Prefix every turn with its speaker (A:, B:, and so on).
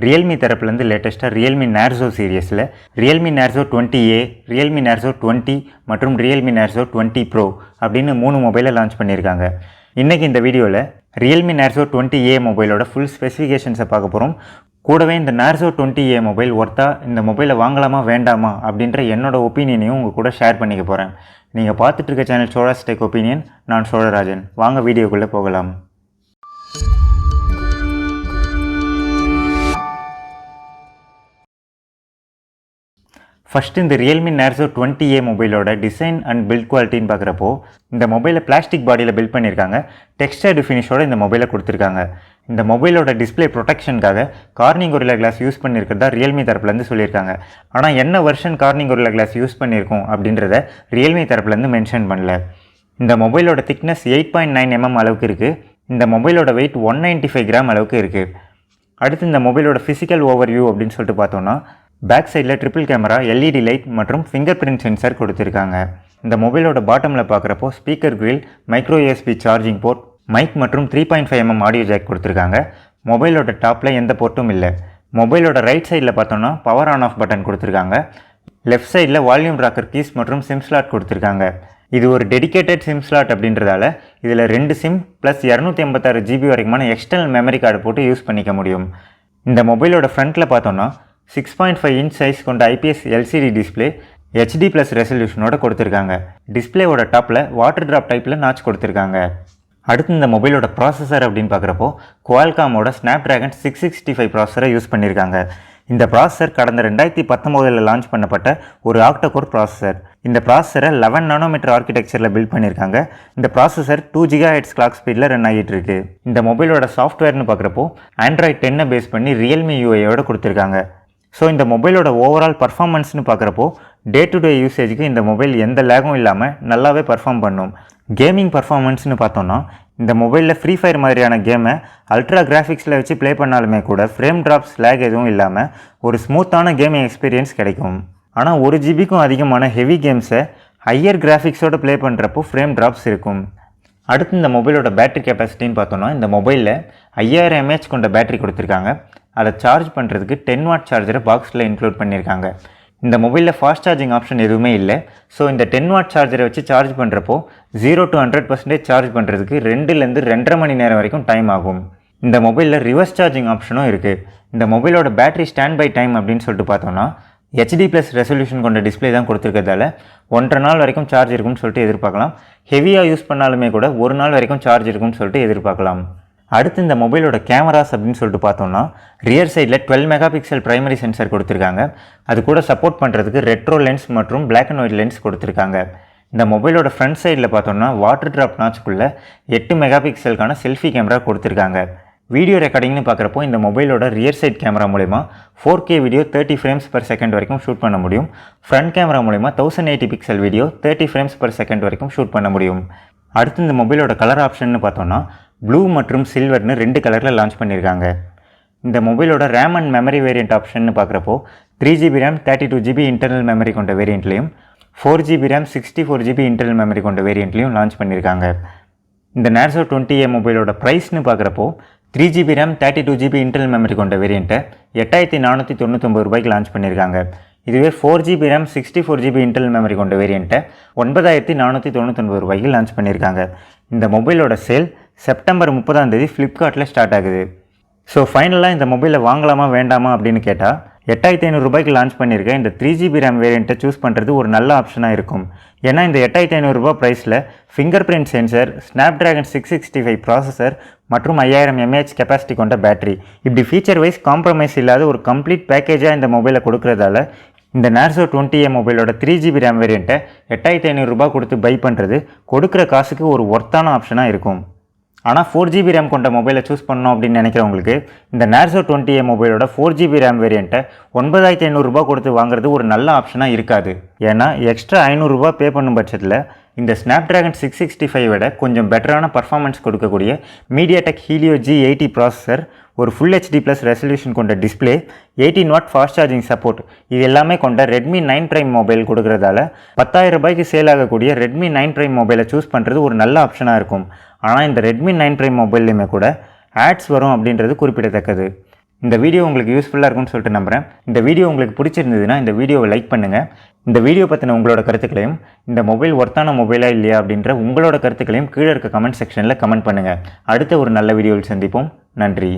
A: Realme தரப்புலேருந்து லேட்டஸ்ட்டாக Realme Narzo சீரியஸில் Realme Narzo 20A, Realme Narzo 20 மற்றும் Realme Narzo 20 Pro அப்படின்னு 3 மொபைலை லான்ச் பண்ணியிருக்காங்க. இன்றைக்கி இந்த வீடியோவில் Realme Narzo 20A மொபைலோட ஃபுல் ஸ்பெசிஃபிகேஷன்ஸை பார்க்க போகிறோம். கூடவே இந்த Narzo 20A மொபைல் ஒர்த்தா, இந்த மொபைலை வாங்கலாமா வேண்டாமா அப்படின்ற என்னோட ஒப்பீனியனையும் உங்கள் கூட ஷேர் பண்ணிக்க போகிறேன். நீங்கள் பார்த்துட்டு இருக்க சேனல் சோழாஸ் டெக் ஒப்பீனியன். நான் சோழராஜன். வாங்க வீடியோக்குள்ளே போகலாம். ஃபஸ்ட்டு இந்த Realme Narzo 20A மொபைலோட டிசைன் அண்ட் பில்ட் குவாலிட்டின்னு பார்க்குறப்போ, இந்த மொபைலை பிளாஸ்டிக் பாடியில் பில்ட் பண்ணியிருக்காங்க. டெக்ஸ்டர்டு ஃபினிஷோட இந்த மொபைலை கொடுத்துருக்காங்க. இந்த மொபைலோட டிஸ்பிளே ப்ரொடெக்ஷனுக்காக கார்னிங் கொரில்லா கிளாஸ் யூஸ் பண்ணியிருக்கிறதா Realme தரப்புலேருந்து சொல்லியிருக்காங்க. ஆனால் என்ன version Corning Gorilla glass use பண்ணியிருக்கோம் அப்படின்றத Realme தரப்புலேருந்து மென்ஷன் பண்ணல. இந்த மொபைலோட திக்னஸ் 8.9 mm அளவுக்கு இருக்குது. இந்த மொபைலோட வெயிட் 195 கிராம் அளவுக்கு இருக்குது. அடுத்து இந்த மொபைலோட ஃபிசிக்கல் ஓவர்வியூ அப்படின்னு சொல்லிட்டு பார்த்தோன்னா, பேக் சைடில் ட்ரிபிள் கேமரா, எல்இடி லைட் மற்றும் ஃபிங்கர்பிரிண்ட் சென்சார் கொடுத்துருக்காங்க. இந்த மொபைலோட பாட்டமில் பார்க்குறப்போ speaker grill, micro USB charging port, mic மற்றும் 3.5 mm ஆடியோ ஜாக் கொடுத்துருக்காங்க. மொபைலோட டாப்பில் எந்த போர்ட்டும் இல்லை. மொபைலோட ரைட் சைடில் பார்த்தோன்னா பவர் ஆன் ஆஃப் பட்டன் கொடுத்துருக்காங்க. லெஃப்ட் சைடில் வால்யூம் ராக்கர் கீஸ் மற்றும் சிம் ஸ்லாட் கொடுத்துருக்காங்க. இது ஒரு டெடிகேட்டட் சிம் ஸ்லாட் அப்படின்றதால இதில் 2 சிம் ப்ளஸ் 256 GB வரைக்குமான எக்ஸ்டர்னல் மெமரி கார்டு போட்டு யூஸ் பண்ணிக்க முடியும். இந்த மொபைலோட ஃப்ரண்ட்டில் பார்த்தோன்னா 6.5 inch சைஸ் கொண்ட IPS LCD டிஸ்பிளே HD+ ரெசல்யூஷனோட கொடுத்துருக்காங்க. டிஸ்பிளேவோட டாப்பில் வாட்டர் ட்ராப் டைப்பில் நாச் கொடுத்துருக்காங்க. அடுத்து இந்த மொபைலோட ப்ராசஸர் அப்படின்னு பார்க்குறப்போ Qualcommோட Snapdragon 665 ப்ராசஸரை யூஸ் பண்ணியிருக்காங்க. இந்த ப்ராசஸர் கடந்த 2019 லான்ச் பண்ணப்பட்ட ஒரு ஆக்டோகோர் ப்ராசஸர். இந்த ப்ராசஸரை 11 nm ஆர்கிடெக்சரில் பில்ட் பண்ணியிருக்காங்க. இந்த ப்ராசஸர் 2 GHz கிளாக் ஸ்பீடில் ரன் ஆகிட்டு இருக்கு. இந்த மொபைலோட சாஃப்ட்வேர்னு பார்க்குறப்போ Android 10 பேஸ் பண்ணி Realme UIயோட கொடுத்துருக்காங்க. ஸோ இந்த மொபைலோட ஓவரால் பர்ஃபார்மன்ஸ்னு பார்க்குறப்போ டே டு டே யூசேஜுக்கு இந்த மொபைல் எந்த லேகும் இல்லாமல் நல்லாவே பர்ஃபார்ம் பண்ணும். கேமிங் பர்ஃபார்மன்ஸ்னு பார்த்தோன்னா, இந்த மொபைலில் ஃப்ரீ ஃபயர் மாதிரியான கேமை அல்ட்ரா கிராஃபிக்ஸில் வச்சு ப்ளே பண்ணாலுமே கூட ஃப்ரேம் ட்ராப்ஸ், லேக் எதுவும் இல்லாமல் ஒரு ஸ்மூத்தான கேமிங் எக்ஸ்பீரியன்ஸ் கிடைக்கும். ஆனால் 1 GBக்கும் அதிகமான ஹெவி கேம்ஸை ஹையர் கிராஃபிக்ஸோடு ப்ளே பண்ணுறப்போ ஃப்ரேம் ட்ராப்ஸ் இருக்கும். அடுத்து இந்த மொபைலோட பேட்டரி கெப்பாசிட்டின்னு பார்த்தோன்னா, இந்த மொபைலில் 5000 mAh கொண்ட பேட்டரி கொடுத்துருக்காங்க. அதை சார்ஜ் பண்ணுறதுக்கு 10 watt சார்ஜரை பாக்ஸில் இன்க்ளூட் பண்ணியிருக்காங்க. இந்த மொபைலில் ஃபாஸ்ட் சார்ஜிங் ஆப்ஷன் எதுவுமே இல்லை. ஸோ இந்த 10 watt சார்ஜரை வச்சு சார்ஜ் பண்ணுறப்போ 0 to 100% சார்ஜ் பண்ணுறதுக்கு 2லேருந்து 2.5 மணி நேரம் வரைக்கும் டைம் ஆகும். இந்த மொபைலில் ரிவர்ஸ் சார்ஜிங் ஆப்ஷனும் இருக்குது. இந்த மொபைலோட பேட்டரி ஸ்டாண்ட் பை டைம் அப்படின்னு சொல்லிட்டு பார்த்தோன்னா, HD+ ரெசல்யூஷன் கொண்ட டிஸ்பிளே தான் கொடுத்துருக்கிறதால 1.5 நாள் வரைக்கும் சார்ஜ் இருக்கும்னு சொல்லிட்டு எதிர்பார்க்கலாம். ஹெவியாக யூஸ் பண்ணாலுமே கூட 1 நாள் வரைக்கும் சார்ஜ் இருக்கும்னு சொல்லிட்டு எதிர்பார்க்கலாம். அடுத்து இந்த மொபைலோட கேமராஸ் அப்படின்னு சொல்லிட்டு பார்த்தோன்னா, ரியர் சைடில் 12 MP பிரைமரி சென்சர் கொடுத்துருக்காங்க. அது கூட சப்போர்ட் பண்ணுறதுக்கு ரெட்ரோ லென்ஸ் மற்றும் பிளாக் அண்ட் ஒயிட் லென்ஸ் கொடுத்துருக்காங்க. இந்த மொபைலோட ஃப்ரண்ட் சைடில் பார்த்தோன்னா வாட்டர் ட்ராப் நாச்சுக்குள்ளே 8 MP செல்ஃபி கேமரா கொடுத்துருக்காங்க. வீடியோ ரெக்கார்டிங்னு பார்க்குறப்போ இந்த மொபைலோட ரியர் சைட் கேமரா மூலிமா 4K வீடியோ 30 frames/second வரைக்கும் ஷூட் பண்ண முடியும். ஃப்ரண்ட் கேமரா மூலிமா 1080 பிக்சல் வீடியோ 30 frames/second வரைக்கும் ஷூட் பண்ண முடியும். அடுத்து இந்த மொபைலோட கலர் ஆப்ஷன்னு பார்த்தோன்னா, ப்ளூ மற்றும் சில்வர்னு 2 கலரில் லான்ச் பண்ணியிருக்காங்க. இந்த மொபைலோட ரேம் அண்ட் மெமரி வேரியண்ட் ஆப்ஷன்னு பார்க்குறப்போ 3 GB RAM 32 GB internal memory கொண்ட வேரியண்ட்லையும் 4 GB RAM 64 GB internal memory கொண்ட வேரியண்ட்லையும் லான்ச் பண்ணியிருக்காங்க. இந்த Narzo 20A மொபைலோட ப்ரைஸ்னு பார்க்குறப்போ 3 GB RAM 32 GB internal memory கொண்ட வேரியண்ட்டை 8499 ரூபாய்க்கு லான்ச் பண்ணியிருக்காங்க. இதுவே 4 GB RAM 64 GB internal memory கொண்ட வேரியண்ட்டை 9499 ரூபாய்க்கு லான்ச் பண்ணியிருக்காங்க. இந்த மொபைலோட சேல் செப்டம்பர் 30 ஃப்ளிப்கார்ட்டில் ஸ்டார்ட் ஆகுது. ஸோ ஃபைனலாக இந்த மொபைலை வாங்கலாமா வேண்டாமா அப்படின்னு கேட்டால் 8500 ரூபாய்க்கு லான்ச் பண்ணியிருக்க இந்த 3 GB RAM வேரியண்ட்டை சூஸ் பண்ணுறது ஒரு நல்ல ஆப்ஷனாக இருக்கும். ஏன்னா இந்த 8500 ரூபாய் ப்ரைஸில் ஃபிங்கர்பிரிண்ட் சென்சர், Snapdragon 665 ப்ராசஸர் மற்றும் 5000 mAh கெப்பாசிட்டி கொண்ட பேட்டரி, இப்படி ஃபீச்சர் வைஸ் காம்ப்ரமைஸ் இல்லாத ஒரு கம்ப்ளீட் பேக்கேஜாக இந்த மொபைலை கொடுக்குறதால இந்த Narzo 20A மொபைலோட 3 GB RAM வேரியண்ட்டை 8500 ரூபாய் கொடுத்து பை பண்ணுறது கொடுக்குற காசுக்கு ஒரு ஒர்த்தான ஆப்ஷனாக இருக்கும். ஆனால் 4 GB RAM கொண்ட மொபைலை சூஸ் பண்ணோம் அப்படின்னு நினைக்கிறவங்களுக்கு இந்த Narzo 20A மொபைலோட 4 GB RAM வேரியண்ட்டை 9500 ரூபாய் கொடுத்து வாங்குறது ஒரு நல்ல ஆப்ஷனாக இருக்காது. ஏன்னா எக்ஸ்ட்ரா 500 ரூபாய் பே பண்ணும் பட்சத்தில் இந்த Snapdragon 665 விட கொஞ்சம் பெட்டரான பர்ஃபார்மன்ஸ் கொடுக்கக்கூடிய MediaTek Helio G80 ப்ராசஸர், ஒரு ஃபுல் HD+ ரெசல்யூஷன் கொண்ட display, 18 watt fast charging support, இது எல்லாமே கொண்ட Redmi 9 Prime மொபைல் கொடுக்குறதால 10,000 ரூபாய்க்கு சேல் ஆகக்கூடிய Redmi 9 Prime மொபைலை சூஸ் பண்ணுறது ஒரு நல்ல ஆப்ஷனாக இருக்கும். ஆனால் இந்த Redmi 9 Prime மொபைல்லையுமே கூட ஆட்ஸ் வரும் அப்படின்றது குறிப்பிடத்தக்கது. இந்த வீடியோ உங்களுக்கு யூஸ்ஃபுல்லாக இருக்கும்னு சொல்லிட்டு நம்புகிறேன். இந்த வீடியோ உங்களுக்கு பிடிச்சிருந்ததுன்னா இந்த வீடியோவை லைக் பண்ணுங்கள். இந்த வீடியோ பற்றின உங்களோட கருத்துக்களையும் இந்த மொபைல் ஒர்த்தான மொபைலாக இல்லையா அப்படின்ற உங்களோட கருத்துக்களையும் கீழே இருக்க கமெண்ட் செக்ஷனில் கமெண்ட் பண்ணுங்கள். அடுத்த ஒரு நல்ல வீடியோவில் சந்திப்போம். நன்றி.